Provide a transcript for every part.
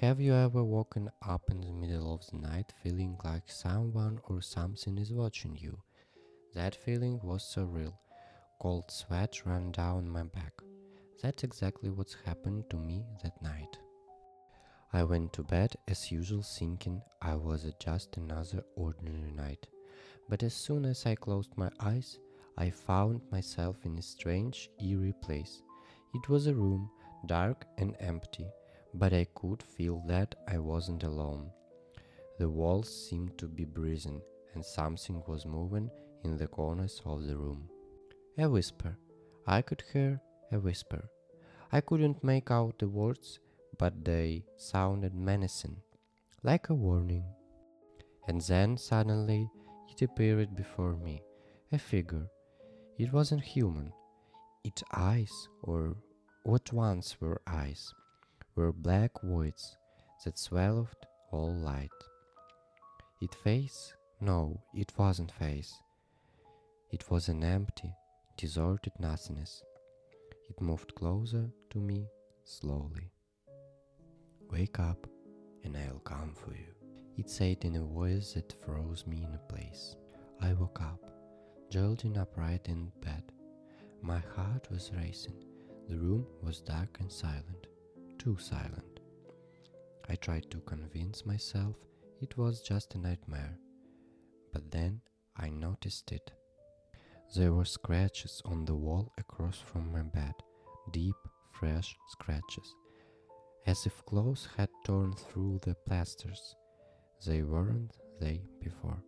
Have you ever woken up in the middle of the night feeling like someone or something is watching you? That feeling was so real. Cold sweat ran down my back. That's exactly what's happened to me that night. I went to bed as usual thinking I was at just another ordinary night. But as soon as I closed my eyes, I found myself in a strange, eerie place. It was a room, dark and empty, but I could feel that I wasn't alone. The walls seemed to be breathing, and something was moving in the corners of the room. A whisper. I could hear a whisper. I couldn't make out the words, but they sounded menacing, like a warning. And then suddenly it appeared before me, a figure. It wasn't human. Its eyes, or what once were eyes, were black voids that swallowed all light. Its face? No, it wasn't face. It was an empty, deserted nothingness. It moved closer to me slowly. Wake up and I'll come for you, it said in a voice that froze me in place. I woke up, jolting upright in bed. My heart was racing. The room was dark and silent, too silent. I tried to convince myself it was just a nightmare, but then I noticed it. There were scratches on the wall across from my bed, deep, fresh scratches, as if claws had torn through the plasters. They weren't they before.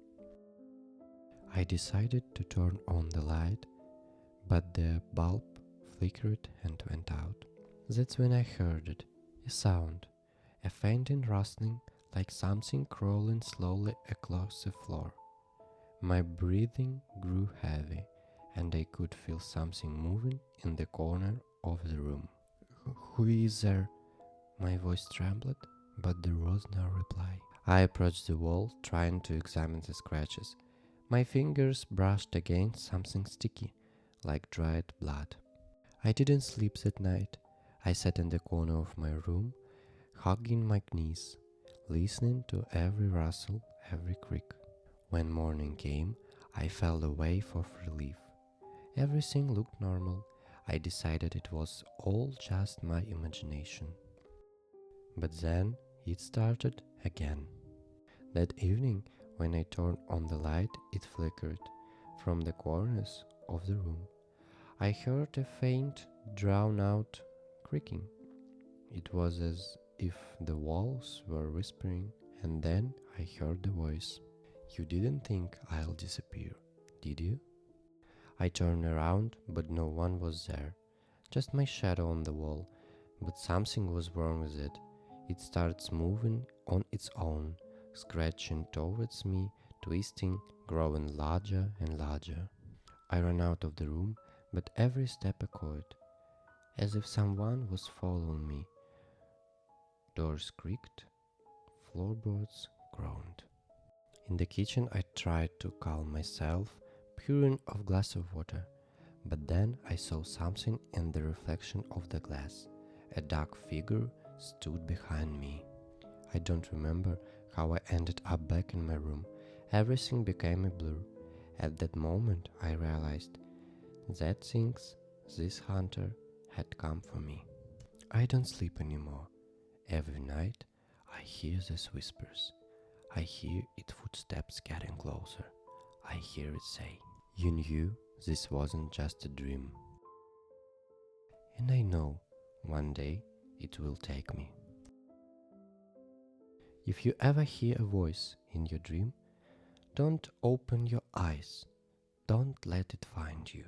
I decided to turn on the light, but the bulb flickered and went out. That's when I heard it, a sound, a faint rustling like something crawling slowly across the floor. My breathing grew heavy, and I could feel something moving in the corner of the room. Who is there? My voice trembled, but there was no reply. I approached the wall, trying to examine the scratches. My fingers brushed against something sticky, like dried blood. I didn't sleep that night. I sat in the corner of my room, hugging my knees, listening to every rustle, every creak. When morning came, I felt a wave of relief. Everything looked normal. I decided it was all just my imagination. But then it started again. That evening, when I turned on the light, it flickered from the corners of the room. I heard a faint, drowned-out creaking. It was as if the walls were whispering, and then I heard the voice. You didn't think I'll disappear, did you? I turned around, but no one was there. Just my shadow on the wall. But something was wrong with it. It starts moving on its own, scratching towards me, twisting, growing larger and larger. I ran out of the room, but every step echoed, as if someone was following me. Doors creaked, floorboards groaned. In the kitchen I tried to calm myself, pouring a glass of water, but then I saw something in the reflection of the glass. A dark figure stood behind me. I don't remember how I ended up back in my room. Everything became a blur. At that moment I realized that this hunter had come for me. I don't sleep anymore. Every night I hear these whispers. I hear its footsteps getting closer. I hear it say, "You knew this wasn't just a dream." And I know one day it will take me. If you ever hear a voice in your dream, don't open your eyes. Don't let it find you.